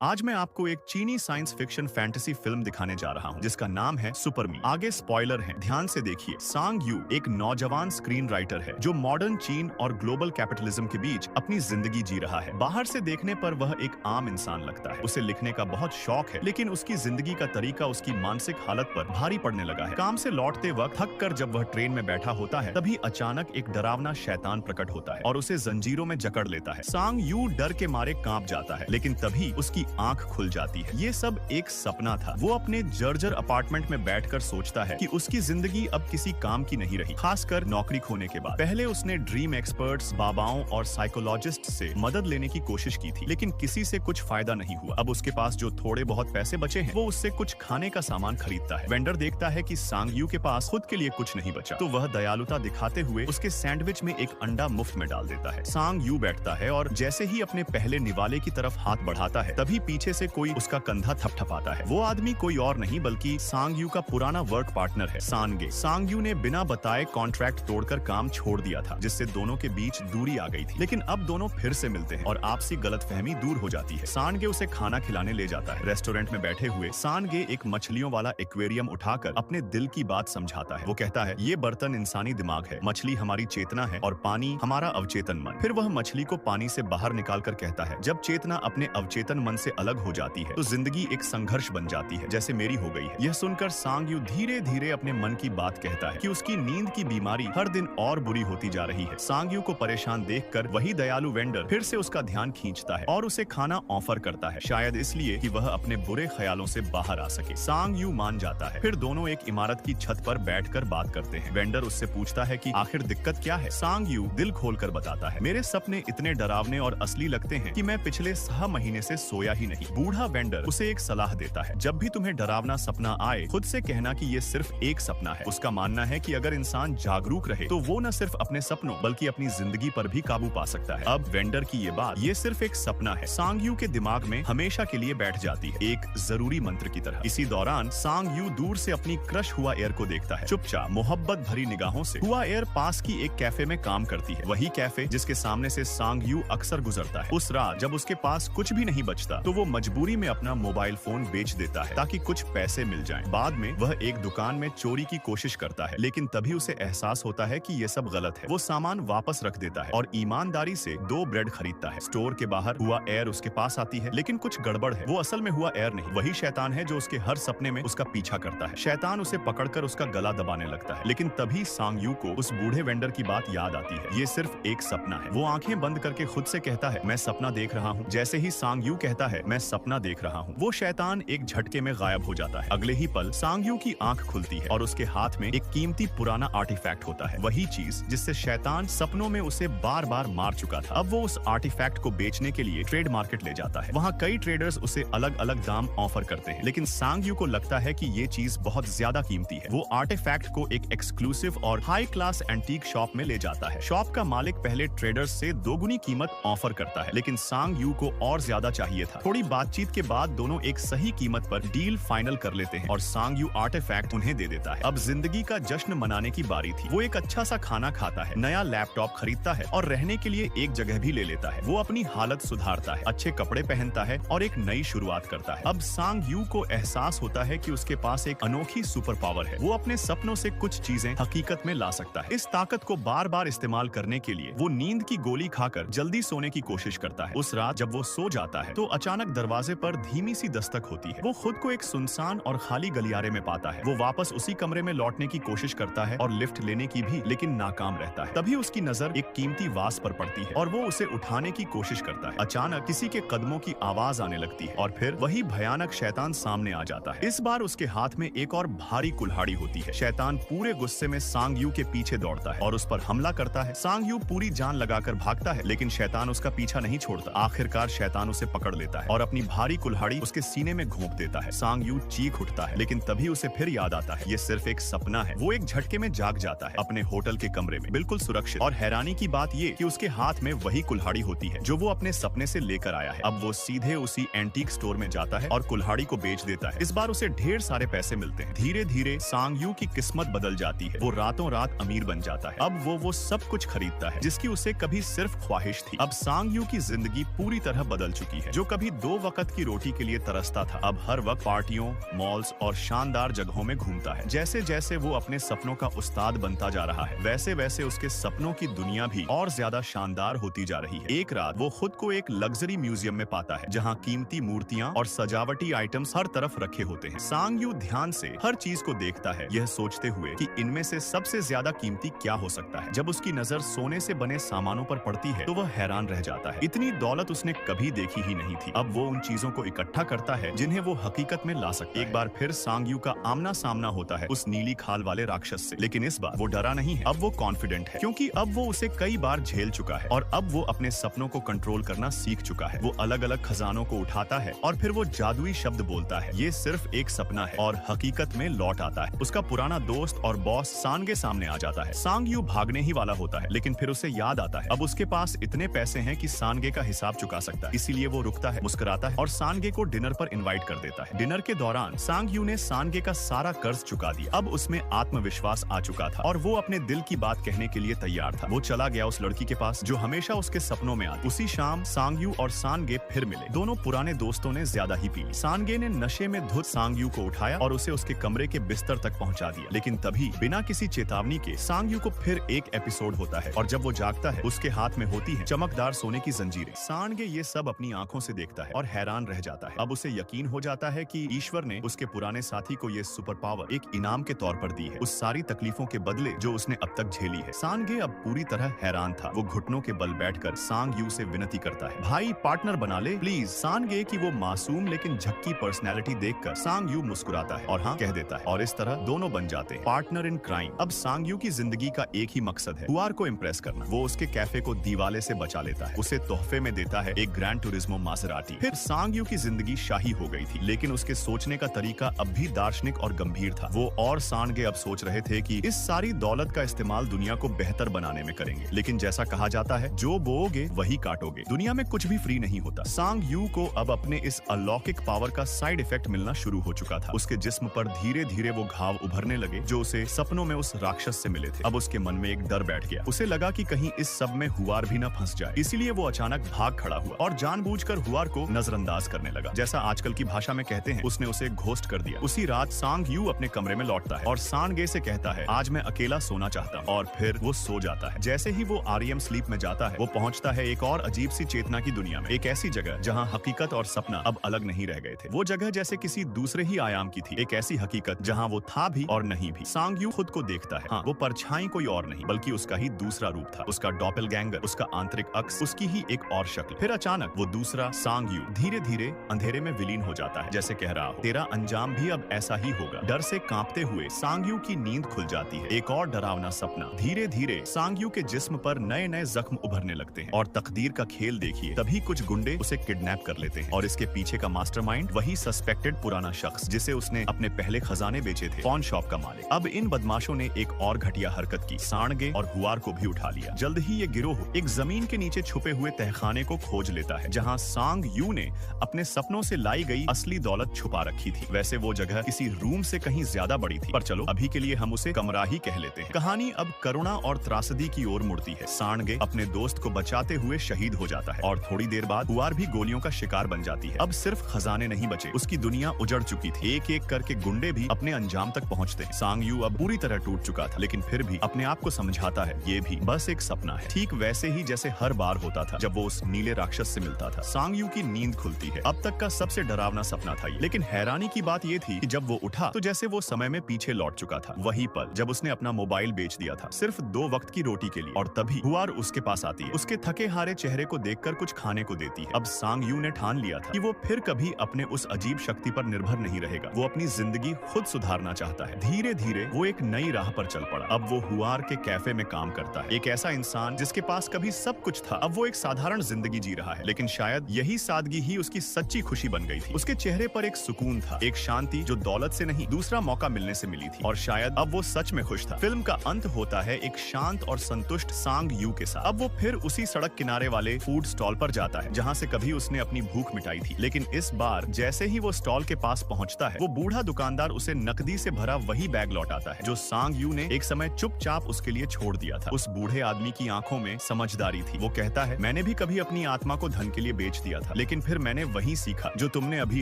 आज मैं आपको एक चीनी साइंस फिक्शन फैंटेसी फिल्म दिखाने जा रहा हूं जिसका नाम है सुपर मी। आगे स्पॉइलर है, ध्यान से देखिए। सांग यू एक नौजवान स्क्रीन राइटर है जो मॉडर्न चीन और ग्लोबल कैपिटलिज्म के बीच अपनी जिंदगी जी रहा है। बाहर से देखने पर वह एक आम इंसान लगता है। उसे लिखने का बहुत शौक है, लेकिन उसकी जिंदगी का तरीका उसकी मानसिक हालत पर भारी पड़ने लगा है। काम से लौटते वक्त थक कर जब वह ट्रेन में बैठा होता है, तभी अचानक एक डरावना शैतान प्रकट होता है और उसे जंजीरों में जकड़ लेता है। सांग यू डर के मारे कांप जाता है, लेकिन तभी उसकी आंख खुल जाती है। ये सब एक सपना था। वो अपने जर्जर अपार्टमेंट में बैठकर सोचता है कि उसकी जिंदगी अब किसी काम की नहीं रही, खासकर नौकरी खोने के बाद। पहले उसने ड्रीम एक्सपर्ट्स, बाबाओं और साइकोलॉजिस्ट से मदद लेने की कोशिश की थी, लेकिन किसी से कुछ फायदा नहीं हुआ। अब उसके पास जो थोड़े बहुत पैसे बचे हैं, वो उससे कुछ खाने का सामान खरीदता है। वेंडर देखता है कि सांग यू के पास खुद के लिए कुछ नहीं बचा, तो वह दयालुता दिखाते हुए उसके सैंडविच में एक अंडा मुफ्त में डाल देता है। सांग यू बैठता है और जैसे ही अपने पहले निवाले की तरफ हाथ बढ़ाता है, तभी पीछे से कोई उसका कंधा थपथपाता है। वो आदमी कोई और नहीं बल्कि सांग यू का पुराना वर्क पार्टनर है, सानगे। सांग यू ने बिना बताए कॉन्ट्रैक्ट तोड़कर काम छोड़ दिया था, जिससे दोनों के बीच दूरी आ गई थी। लेकिन अब दोनों फिर से मिलते हैं और आपसी गलतफहमी दूर हो जाती है। सानगे उसे खाना खिलाने ले जाता है। रेस्टोरेंट में बैठे हुए सानगे एक मछलियों वाला एक्वेरियम उठाकर अपने दिल की बात समझाता है। वो कहता है, ये बर्तन इंसानी दिमाग है, मछली हमारी चेतना है और पानी हमारा अवचेतन मन। फिर वह मछली को पानी से बाहर निकालकर कहता है, जब चेतना अपने अवचेतन मन से अलग हो जाती है तो जिंदगी एक संघर्ष बन जाती है, जैसे मेरी हो गई है। यह सुनकर सांग यू धीरे धीरे अपने मन की बात कहता है कि उसकी नींद की बीमारी हर दिन और बुरी होती जा रही है। सांग यू को परेशान देखकर वही दयालु वेंडर फिर से उसका ध्यान खींचता है और उसे खाना ऑफर करता है, शायद इसलिए कि वह अपने बुरे ख्यालों से बाहर आ सके। सांग यू मान जाता है। फिर दोनों एक इमारत की छत पर बैठकर बात करते हैं। वेंडर उससे पूछता है कि आखिर दिक्कत क्या है। सांग यू दिल खोलकर बताता है, मेरे सपने इतने डरावने और असली लगते हैं कि मैं पिछले 6 महीने से सोया ही नहीं। बूढ़ा वेंडर उसे एक सलाह देता है, जब भी तुम्हें डरावना सपना आए, खुद से कहना कि ये सिर्फ एक सपना है। उसका मानना है कि अगर इंसान जागरूक रहे तो वो न सिर्फ अपने सपनों बल्कि अपनी जिंदगी पर भी काबू पा सकता है। अब वेंडर की ये बात, ये सिर्फ एक सपना है, सांग यू के दिमाग में हमेशा के लिए बैठ जाती है, एक जरूरी मंत्र की तरह। इसी दौरान सांग यू दूर से अपनी क्रश हुआ एयर को देखता है, चुपचाप मोहब्बत भरी निगाहों से। हुआ एयर पास की एक कैफे में काम करती है, वही कैफे जिसके सामने से सांग यू अक्सर गुजरता है। उस रात जब उसके पास कुछ भी नहीं बचता, तो वो मजबूरी में अपना मोबाइल फोन बेच देता है ताकि कुछ पैसे मिल जाएं। बाद में वह एक दुकान में चोरी की कोशिश करता है, लेकिन तभी उसे एहसास होता है कि ये सब गलत है। वो सामान वापस रख देता है और ईमानदारी से 2 ब्रेड खरीदता है। स्टोर के बाहर हुआ एयर उसके पास आती है, लेकिन कुछ गड़बड़ है। वो असल में हुआ एयर नहीं, वही शैतान है जो उसके हर सपने में उसका पीछा करता है। शैतान उसे पकड़कर उसका गला दबाने लगता है, लेकिन तभी सांग यू को उस बूढ़े वेंडर की बात याद आती है, ये सिर्फ एक सपना है। वो आंखें बंद करके खुद से कहता है, मैं सपना देख रहा हूँ। जैसे ही सांग यू कहता है, मैं सपना देख रहा हूँ, वो शैतान एक झटके में गायब हो जाता है। अगले ही पल सांग यू की आंख खुलती है और उसके हाथ में एक कीमती पुराना आर्टिफैक्ट होता है, वही चीज जिससे शैतान सपनों में उसे बार बार मार चुका था। अब वो उस आर्टिफैक्ट को बेचने के लिए ट्रेड मार्केट ले जाता है। वहाँ कई ट्रेडर्स उसे अलग अलग दाम ऑफर करते हैं, लेकिन सांग यू को लगता है कि ये चीज बहुत ज्यादा कीमती है। वो आर्टिफैक्ट को एक एक्सक्लूसिव और हाई क्लास एंटीक शॉप में ले जाता है। शॉप का मालिक पहले ट्रेडर्स से 2 गुनी कीमत ऑफर करता है, लेकिन सांग यू को और ज्यादा चाहिए था। थोड़ी बातचीत के बाद दोनों एक सही कीमत पर डील फाइनल कर लेते हैं और सांग यू आर्टिफैक्ट उन्हें दे देता है। अब जिंदगी का जश्न मनाने की बारी थी। वो एक अच्छा सा खाना खाता है, नया लैपटॉप खरीदता है और रहने के लिए एक जगह भी ले लेता है। वो अपनी हालत सुधारता है, अच्छे कपड़े पहनता है और एक नई शुरुआत करता है। अब सांग यू को एहसास होता है कि उसके पास एक अनोखी सुपर पावर है। वो अपने सपनों से कुछ चीजें हकीकत में ला सकता है। इस ताकत को बार बार इस्तेमाल करने के लिए वो नींद की गोली खाकर जल्दी सोने की कोशिश करता है। उस रात जब वो सो जाता है तो अचानक दरवाजे पर धीमी सी दस्तक होती है। वो खुद को एक सुनसान और खाली गलियारे में पाता है। वो वापस उसी कमरे में लौटने की कोशिश करता है और लिफ्ट लेने की भी, लेकिन नाकाम रहता है। तभी उसकी नजर एक कीमती वास पर पड़ती है और वो उसे उठाने की कोशिश करता है। अचानक किसी के कदमों की आवाज आने लगती है और फिर वही भयानक शैतान सामने आ जाता है। इस बार उसके हाथ में एक और भारी कुल्हाड़ी होती है। शैतान पूरे गुस्से में सांग यू के पीछे दौड़ता है और उस पर हमला करता है। सांग यू पूरी जान लगाकर भागता है, लेकिन शैतान उसका पीछा नहीं छोड़ता। आखिरकार शैतान उसे पकड़ लेता है और अपनी भारी कुल्हाड़ी उसके सीने में घोंप देता है। सांग यू चीख उठता है, लेकिन तभी उसे फिर याद आता है, ये सिर्फ एक सपना है। वो एक झटके में जाग जाता है अपने होटल के कमरे में, बिल्कुल सुरक्षित। और हैरानी की बात ये कि उसके हाथ में वही कुल्हाड़ी होती है जो वो अपने सपने से लेकर आया है। अब वो सीधे उसी एंटीक स्टोर में जाता है और कुल्हाड़ी को बेच देता है। इस बार उसे ढेर सारे पैसे मिलते हैं। धीरे धीरे सांग यू की किस्मत बदल जाती है। वो रातों रात अमीर बन जाता है। अब वो सब कुछ खरीदता है जिसकी उसे कभी सिर्फ ख्वाहिश थी। अब सांग यू की जिंदगी पूरी तरह बदल चुकी है। जो कभी कभी 2 वक्त की रोटी के लिए तरसता था, अब हर वक्त पार्टियों, मॉल्स और शानदार जगहों में घूमता है। जैसे जैसे वो अपने सपनों का उस्ताद बनता जा रहा है, वैसे वैसे उसके सपनों की दुनिया भी और ज्यादा शानदार होती जा रही है। एक रात वो खुद को एक लग्जरी म्यूजियम में पाता है, जहाँ कीमती मूर्तियां और सजावटी आइटम्स हर तरफ रखे होते हैं। सांग यू ध्यान से हर चीज को देखता है, यह सोचते हुए कि इनमें से सबसे ज्यादा कीमती क्या हो सकता है। जब उसकी नजर सोने से बने सामानों पर पड़ती है तो वह हैरान रह जाता है। इतनी दौलत उसने कभी देखी ही नहीं थी। अब वो उन चीजों को इकट्ठा करता है जिन्हें वो हकीकत में ला सकता है। एक बार फिर सांग यू का आमना सामना होता है उस नीली खाल वाले राक्षस से, लेकिन इस बार वो डरा नहीं है। अब वो कॉन्फिडेंट है, क्योंकि अब वो उसे कई बार झेल चुका है और अब वो अपने सपनों को कंट्रोल करना सीख चुका है। वो अलग अलग खजानों को उठाता है और फिर वो जादुई शब्द बोलता है, ये सिर्फ एक सपना है, और हकीकत में लौट आता है। उसका पुराना दोस्त और बॉस सांगे सामने आ जाता है। सांग यू भागने ही वाला होता है, लेकिन फिर उसे याद आता है अब उसके पास इतने पैसे हैं कि सांगे का हिसाब चुका सकता है। इसीलिए वो रुकता है, मुस्कुराता है और सांगे को डिनर पर इनवाइट कर देता है। डिनर के दौरान सांग यू ने सांगे का सारा कर्ज चुका दिया। अब उसमें आत्मविश्वास आ चुका था और वो अपने दिल की बात कहने के लिए तैयार था। वो चला गया उस लड़की के पास जो हमेशा उसके सपनों में आती। उसी शाम सांग यू और सांगे फिर मिले। दोनों पुराने दोस्तों ने ज्यादा ही पी ली। सांगे ने नशे में धुत सांग यू को उठाया और उसे उसके कमरे के बिस्तर तक पहुंचा दिया, लेकिन तभी बिना किसी चेतावनी के सांग यू को फिर एक एपिसोड होता है और जब वो जागता है उसके हाथ में होती है चमकदार सोने की जंजीरें। सांगे ये सब अपनी आंखों से देखता है और हैरान रह जाता है। अब उसे यकीन हो जाता है कि ईश्वर ने उसके पुराने साथी को ये सुपर पावर एक इनाम के तौर पर दी है, उस सारी तकलीफों के बदले जो उसने अब तक झेली है। सांगे अब पूरी तरह हैरान था। वो घुटनों के बल बैठकर सांग यू से विनती करता है, भाई पार्टनर बना ले प्लीज। सांगे की वो मासूम लेकिन झक्की पर्सनैलिटी देखकर सांग यू मुस्कुराता है और हाँ कह देता है, और इस तरह दोनों बन जाते हैं पार्टनर इन क्राइम। अब सांग यू की जिंदगी का एक ही मकसद है, हुआर को इम्प्रेस करना। वो उसके कैफे को दीवाले से बचा लेता है, उसे तोहफे में देता है एक ग्रैंड टूरिज्मो मासेराटी। फिर सांग यू की जिंदगी शाही हो गई थी, लेकिन उसके सोचने का तरीका अब भी दार्शनिक और गंभीर था। वो और सांगे अब सोच रहे थे कि इस सारी दौलत का इस्तेमाल दुनिया को बेहतर बनाने में करेंगे, लेकिन जैसा कहा जाता है जो बोओगे वही काटोगे। दुनिया में कुछ भी फ्री नहीं होता। सांग यू को अब अपने इस अलौकिक पावर का साइड इफेक्ट मिलना शुरू हो चुका था। उसके जिस्म पर धीरे धीरे वो घाव उभरने लगे जो उसे सपनों में उस राक्षस से मिले थे। अब उसके मन में एक डर बैठ गया। उसे लगा कि कहीं इस सब में हुआर भी न फंस जाए, इसीलिए वो अचानक भाग खड़ा हुआ और जानबूझकर हुआर को नजरअंदाज करने लगा। जैसा आजकल की भाषा में कहते हैं, उसने उसे घोस्ट कर दिया। उसी रात सांग यू अपने कमरे में लौटता है और सांगे से कहता है, आज मैं अकेला सोना चाहता हूँ, और फिर वो सो जाता है। जैसे ही वो REM स्लीप में जाता है, वो पहुंचता है एक और अजीब सी चेतना की दुनिया में, एक ऐसी जगह जहाँ हकीकत और सपना अब अलग नहीं रह गए थे। वो जगह जैसे किसी दूसरे ही आयाम की थी, एक ऐसी हकीकत जहाँ वो था भी और नहीं भी। सांग यू खुद को देखता है, हाँ वो परछाई कोई और नहीं बल्कि उसका ही दूसरा रूप था, उसका डॉपलगैंगर, उसका आंतरिक अक्स, उसकी ही एक और शक्ल। फिर अचानक वो दूसरा सांग यू धीरे धीरे अंधेरे में विलीन हो जाता है, जैसे कह रहा हो, तेरा अंजाम भी अब ऐसा ही होगा। डर से कांपते हुए सांग यू की नींद खुल जाती है। एक और डरावना सपना। धीरे धीरे सांग यू के जिस्म पर नए नए जख्म उभरने लगते हैं और तकदीर का खेल देखिए, तभी कुछ गुंडे उसे किडनैप कर लेते हैं और इसके पीछे का मास्टरमाइंड वही सस्पेक्टेड पुराना शख्स जिसे उसने अपने पहले खजाने बेचे थे, पॉन शॉप का मालिक। अब इन बदमाशों ने एक और घटिया हरकत की, सांगे और हुआर को भी उठा लिया। जल्द ही ये गिरोह एक जमीन के नीचे छुपे हुए तहखाने को खोज लेता है, जहाँ सांग यू ने अपने सपनों से लाई गई असली दौलत छुपा रखी थी। वैसे वो जगह किसी रूम से कहीं ज्यादा बड़ी थी, पर चलो अभी के लिए हम उसे कमरा ही कह लेते हैं। कहानी अब करुणा और त्रासदी की ओर मुड़ती है। सांगे अपने दोस्त को बचाते हुए शहीद हो जाता है और थोड़ी देर बाद हुआर भी गोलियों का शिकार बन जाती है। अब सिर्फ खजाने नहीं बचे, उसकी दुनिया उजड़ चुकी थी। एक एक करके गुंडे भी अपने अंजाम तक पहुंचते हैं। सांग यू अब पूरी तरह टूट चुका था, लेकिन फिर भी अपने आप को समझाता है ये भी बस एक सपना है, ठीक वैसे ही जैसे हर बार होता था जब वो उस नीले राक्षस से मिलता था। सांग यू की नींद खुलती है। अब तक का सबसे डरावना सपना था ये, लेकिन हैरानी की बात ये थी कि जब वो उठा तो जैसे वो समय में पीछे लौट चुका था। वही पल जब उसने अपना मोबाइल बेच दिया था, सिर्फ 2 वक्त की रोटी के लिए, और तभी हुआर उसके पास आती है। उसके थके हारे चेहरे को देखकर कुछ खाने को देती है। अब सांग यू ने ठान लिया था कि वो फिर कभी अपने उस अजीब शक्ति पर निर्भर नहीं रहेगा। वो अपनी जिंदगी खुद सुधारना चाहता है। धीरे धीरे वो एक नई राह पर चल पड़ा। अब वो हुआर के कैफे में काम करता है। एक ऐसा इंसान जिसके पास कभी सब कुछ था, अब वो एक साधारण जिंदगी जी रहा है, लेकिन शायद यही सादगी ही उसकी सच्ची खुशी बन गई थी। उसके चेहरे पर एक सुकून था, एक शांति जो दौलत से नहीं दूसरा मौका मिलने से मिली थी, और शायद अब वो सच में खुश था। फिल्म का अंत होता है एक शांत और संतुष्ट सांग यू के साथ। अब वो फिर उसी सड़क किनारे वाले फूड स्टॉल पर जाता है जहाँ से कभी उसने अपनी भूख मिटाई थी, लेकिन इस बार जैसे ही वो स्टॉल के पास पहुँचता है, वो बूढ़ा दुकानदार उसे नकदी से भरा वही बैग लौटाता है जो सांग यू ने एक समय चुपचाप उसके लिए छोड़ दिया था। उस बूढ़े आदमी की आंखों में समझदारी थी। वो कहता है, मैंने भी कभी अपनी आत्मा को धन के लिए बेच दिया था, लेकिन फिर मैंने वही सीखा जो तुमने अभी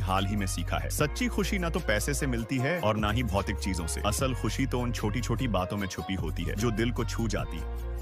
हाल ही में सीखा है। सच्ची खुशी ना तो पैसे से मिलती है और ना ही भौतिक चीजों से। असल खुशी तो उन छोटी छोटी बातों में छुपी होती है जो दिल को छू जाती है।